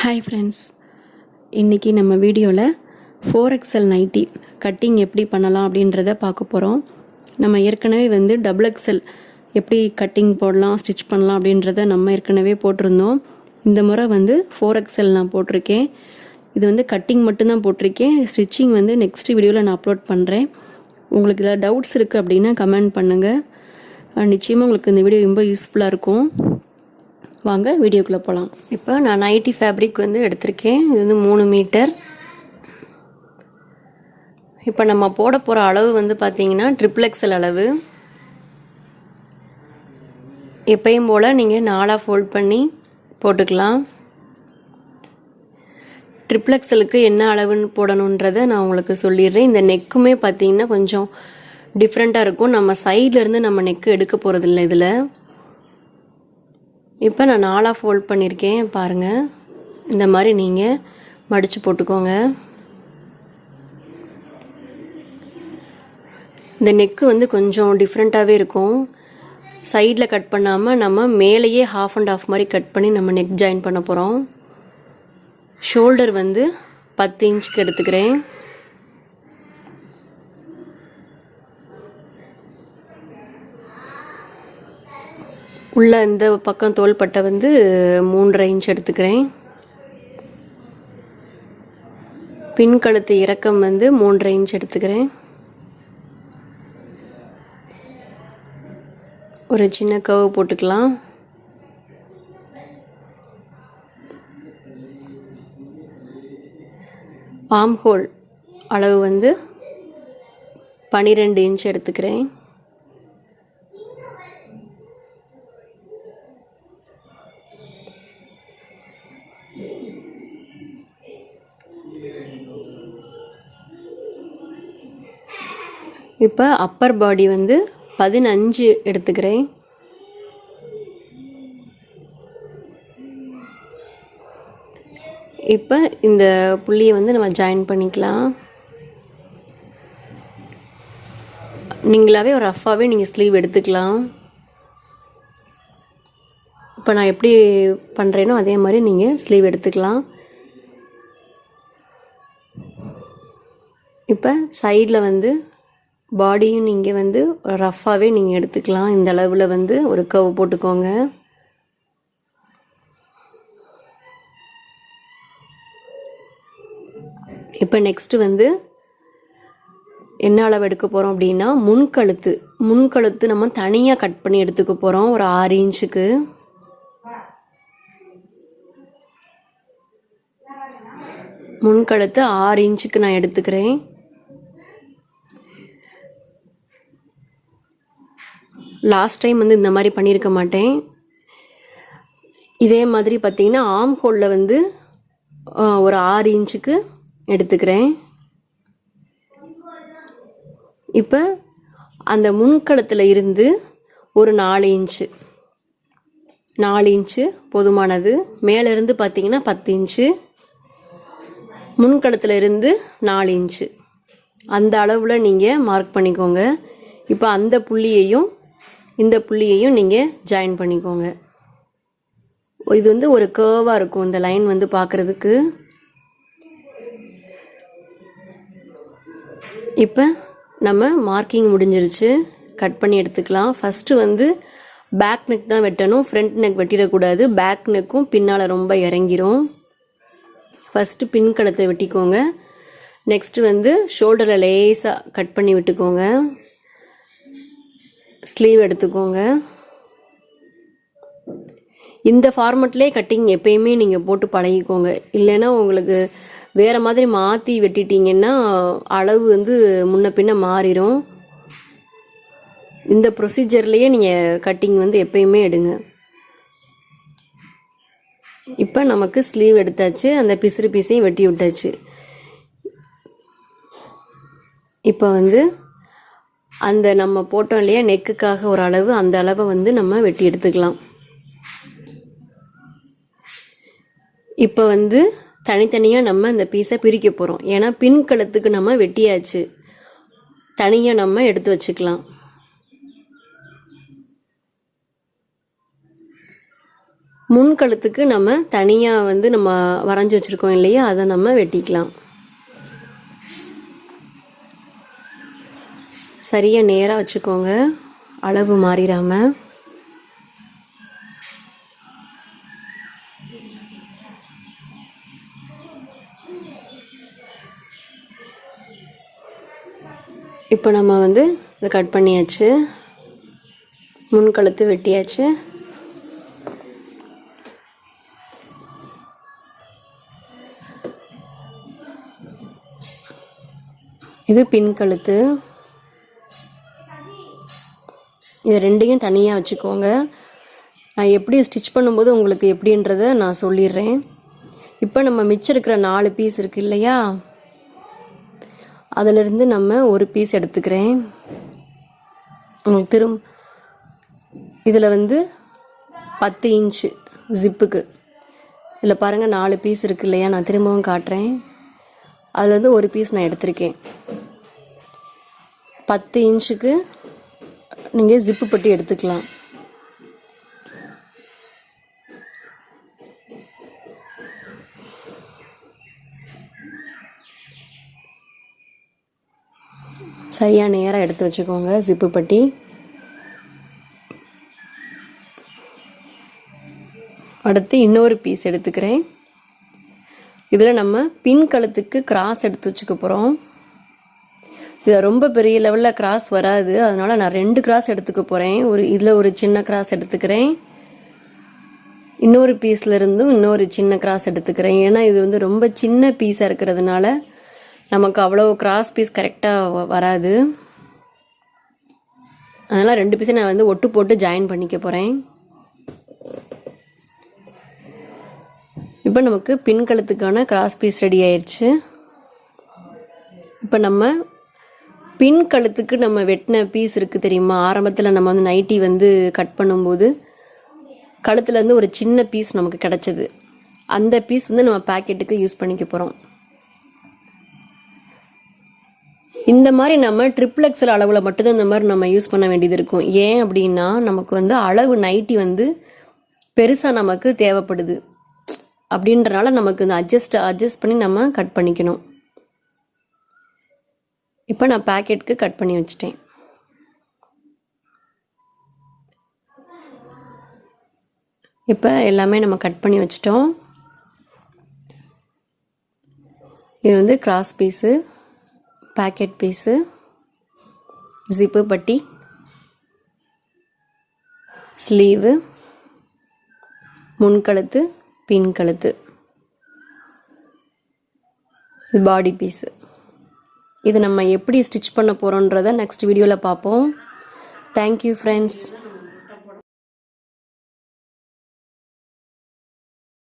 Hi friends, இன்றைக்கி நம்ம வீடியோவில் 4XL நைட்டி கட்டிங் எப்படி பண்ணலாம் அப்படின்றத பார்க்க போகிறோம். நம்ம ஏற்கனவே XXL எப்படி கட்டிங் போடலாம், ஸ்டிச் பண்ணலாம் அப்படின்றத நம்ம ஏற்கனவே போட்டிருந்தோம். இந்த முறை 4XL நான் போட்டிருக்கேன். இது கட்டிங் மட்டும்தான் போட்டிருக்கேன். ஸ்டிச்சிங் நெக்ஸ்ட் வீடியோவில் நான் அப்லோட் பண்ணுறேன். உங்களுக்கு இதில் டவுட்ஸ் இருக்குது அப்படின்னா கமெண்ட் பண்ணுங்கள். நிச்சயமாக உங்களுக்கு இந்த வீடியோ ரொம்ப யூஸ்ஃபுல்லாக இருக்கும். வாங்க வீடியோக்குள்ளே போகலாம். இப்போ நான் நைட்டி ஃபேப்ரிக் எடுத்திருக்கேன். இது 3 மீட்டர். இப்போ நம்ம போட போகிற அளவு பார்த்தீங்கன்னா XXL அளவு. எப்பயும் போல் நீங்கள் 4 ஃபோல்ட் பண்ணி போட்டுக்கலாம். XXLக்கு என்ன அளவுன்னு போடணுன்றதை நான் உங்களுக்கு சொல்லிடுறேன். இந்த நெக்குமே பார்த்தீங்கன்னா கொஞ்சம் டிஃப்ரெண்ட்டாக இருக்கும். நம்ம சைட்லேருந்து நம்ம நெக்கு எடுக்க போகிறதில்ல இதில். இப்போ நான் 4 ஃபோல்ட் பண்ணியிருக்கேன். பாருங்கள், இந்த மாதிரி நீங்கள் மடித்து போட்டுக்கோங்க. இந்த நெக்கு கொஞ்சம் டிஃப்ரெண்ட்டாகவே இருக்கும். சைடில் கட் பண்ணாமல் நம்ம மேலேயே 1/2 and 1/2 மாதிரி கட் பண்ணி நம்ம நெக் ஜாயின் பண்ண போகிறோம். ஷோல்டர் 10 இன்ச்சுக்கு எடுத்துக்கிறேன். உள்ள இந்த பக்கம் தோள்பட்டை 3.5 இன்ச் எடுத்துக்கிறேன். பின் கழுத்து இறக்கம் 3.5 இன்ச் எடுத்துக்கிறேன். ஒரு சின்ன கர்வ் போட்டுக்கலாம். ஆர்ம் ஹோல் அளவு 12 இன்ச் எடுத்துக்கிறேன். இப்போ அப்பர் பாடி 15 எடுத்துக்கிறேன். இப்போ இந்த புள்ளியை நம்ம ஜாயின் பண்ணிக்கலாம். நீங்களாவே ஒரு ரஃப்பாகவே நீங்கள் ஸ்லீவ் எடுத்துக்கலாம். இப்போ நான் எப்படி பண்ணுறேனோ அதே மாதிரி நீங்கள் ஸ்லீவ் எடுத்துக்கலாம். இப்போ சைடில் பாடியும் நீங்கள் ரஃப்பாகவே நீங்கள் எடுத்துக்கலாம். இந்த அளவில் ஒரு கர்வ் போட்டுக்கோங்க. இப்போ நெக்ஸ்ட்டு என்ன அளவு எடுக்க போகிறோம் அப்படின்னா முன்கழுத்து நம்ம தனியாக கட் பண்ணி எடுத்துக்க போகிறோம். ஒரு 6 இன்ச்சுக்கு. முன்கழுத்து 6 இன்ச்சுக்கு நான் எடுத்துக்கிறேன். லாஸ்ட் டைம் இந்த மாதிரி பண்ணியிருக்க மாட்டேன். இதே மாதிரி பார்த்தீங்கன்னா ஆர்ம் ஹோலில் ஒரு 6 இன்ச்சுக்கு எடுத்துக்கிறேன். இப்போ அந்த முன்கழுத்தில் இருந்து ஒரு 4 இன்ச்சு போதுமானது. மேலேருந்து பார்த்தீங்கன்னா 10 இன்ச்சு, முன்கழுத்தில் இருந்து 4 இன்ச்சு அந்த அளவில் நீங்கள் மார்க் பண்ணிக்கோங்க. இப்போ அந்த புள்ளியையும் இந்த புள்ளியையும் நீங்கள் ஜாயின் பண்ணிக்கோங்க. இது ஒரு கர்வாக இருக்கும் இந்த லைன் பார்க்குறதுக்கு. இப்போ நம்ம மார்க்கிங் முடிஞ்சிருச்சு. கட் பண்ணி எடுத்துக்கலாம். ஃபஸ்ட்டு பேக் நெக் தான் வெட்டணும். ஃப்ரண்ட் நெக் வெட்டிடக்கூடாது. பேக் நெக்கும் பின்னால் ரொம்ப இறங்கிரும். ஃபஸ்ட்டு பின் கழுத்தை வெட்டிக்கோங்க. நெக்ஸ்ட்டு ஷோல்டரில் லேசாக கட் பண்ணி விட்டுக்கோங்க. ஸ்லீவ் எடுத்துக்கோங்க. இந்த ஃபார்மெட்லேயே கட்டிங் எப்பயுமே நீங்கள் போட்டு பழகிக்கோங்க. இல்லைன்னா உங்களுக்கு வேறு மாதிரி மாற்றி வெட்டிட்டிங்கன்னா அளவு முன்ன பின்ன மாறிடும். இந்த ப்ரொசீஜர்லேயே நீங்கள் கட்டிங் எப்பயுமே எடுங்க. இப்போ நமக்கு ஸ்லீவ் எடுத்தாச்சு. அந்த பிசுறு பீஸையும் வெட்டி விட்டாச்சு. இப்போ அந்த நம்ம போட்டோம் இல்லையா நெக்குக்காக ஒரு அளவு, அந்த அளவை நம்ம வெட்டி எடுத்துக்கலாம். இப்போ தனித்தனியாக நம்ம இந்த பீஸை பிரிக்க போகிறோம். ஏன்னா பின் கழுத்துக்கு நம்ம வெட்டியாச்சு. தனியாக நம்ம எடுத்து வச்சுக்கலாம். முன்கழுத்துக்கு நம்ம தனியாக வந்து நம்ம வரைஞ்சி வச்சுருக்கோம் இல்லையா, அதை நம்ம வெட்டிக்கலாம். சரியாக நேராக வச்சுக்கோங்க, அளவு மாறிடாமல். இப்போ நம்ம வந்து இதை கட் பண்ணியாச்சு, முன்கழுத்து வெட்டியாச்சு. இது பின் கழுத்து. இது ரெண்டையும் தனியாக வச்சுக்கோங்க. நான் எப்படி ஸ்டிச் பண்ணும்போது உங்களுக்கு எப்படின்றத நான் சொல்லிடுறேன். இப்போ நம்ம மிச்சம் இருக்கிற 4 பீஸ் இருக்குது இல்லையா, அதிலிருந்து நம்ம ஒரு பீஸ் எடுத்துக்கிறேன். உங்களுக்கு இதில் வந்து 10 இன்ச்சு ஜிப்புக்கு. இதில் பாருங்கள் 4 பீஸ் இருக்குது இல்லையா, நான் திரும்பவும் காட்டுறேன். அதுலேருந்து ஒரு பீஸ் நான் எடுத்திருக்கேன். 10 இன்ச்சுக்கு நீங்கள் ஜிப்பு பட்டி எடுத்துக்கலாம். சரியாக நேராக எடுத்து வச்சுக்கோங்க ஜிப்பு பட்டி. அடுத்து இன்னொரு பீஸ் எடுத்துக்கிறேன். இதில் நம்ம பின் கழுத்துக்கு கிராஸ் எடுத்து வச்சுக்க போகிறோம். இது ரொம்ப பெரிய லெவலில் கிராஸ் வராது, அதனால் நான் 2 கிராஸ் எடுத்துக்க போகிறேன். இதில் ஒரு சின்ன கிராஸ் எடுத்துக்கிறேன், இன்னொரு பீஸ்லேருந்தும் இன்னொரு சின்ன கிராஸ் எடுத்துக்கிறேன். ஏன்னா இது வந்து ரொம்ப சின்ன பீஸாக இருக்கிறதுனால நமக்கு அவ்வளோ கிராஸ் பீஸ் கரெக்டாக வராது. அதனால் 2 பீஸை நான் வந்து ஒட்டு போட்டு ஜாயின் பண்ணிக்க போகிறேன். இப்போ நமக்கு பின் கழுத்துக்கான கிராஸ் பீஸ் ரெடி ஆயிடுச்சு. இப்போ நம்ம பின் கழுத்துக்கு நம்ம வெட்டின பீஸ் இருக்குது தெரியுமா, ஆரம்பத்தில் நம்ம வந்து நைட்டி வந்து கட் பண்ணும்போது கழுத்துலேருந்து ஒரு சின்ன பீஸ் நமக்கு கிடச்சிது. அந்த பீஸ் வந்து நம்ம பேக்கெட்டுக்கு யூஸ் பண்ணிக்க போகிறோம். இந்த மாதிரி நம்ம ட்ரிபிள் எக்ஸல் அளவில் மட்டும்தான் இந்த மாதிரி நம்ம யூஸ் பண்ண வேண்டியது இருக்கும். ஏன் அப்படின்னா நமக்கு வந்து அளவு நைட்டி வந்து பெருசாக நமக்கு தேவைப்படுது. அப்படின்றனால நமக்கு இந்த அட்ஜஸ்ட் பண்ணி நம்ம கட் பண்ணிக்கணும். இப்போ நான் பேக்கெட்டுக்கு கட் பண்ணி வச்சிட்டேன். இப்போ எல்லாமே நம்ம கட் பண்ணி வச்சிட்டோம். இது வந்து cross piece, packet piece, zip பட்டி, ஸ்லீவு, முன்கழுத்து, பின் கழுத்து, பாடி பீஸு. இது நம்ம எப்படி ஸ்டிச் பண்ண போகிறோன்றதை நெக்ஸ்ட் வீடியோவில் பார்ப்போம். Thank you friends.